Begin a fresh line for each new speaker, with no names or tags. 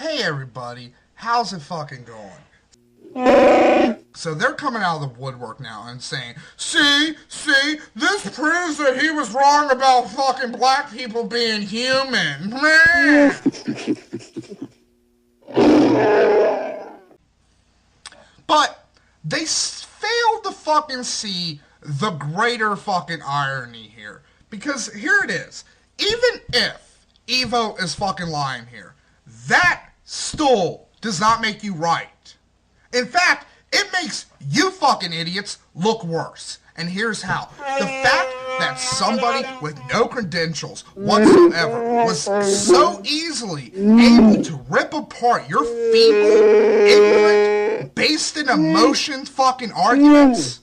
Hey everybody, how's it fucking going? So they're coming out of the woodwork now and saying, see, this proves that he was wrong about fucking black people being human. But they failed to fucking see the greater fucking irony here. Because here it is. Even if Evo is fucking lying here, that still does not make you right. In fact, it makes you fucking idiots look worse. And here's how. The fact that somebody with no credentials whatsoever was so easily able to rip apart your feeble, ignorant, based in emotion fucking arguments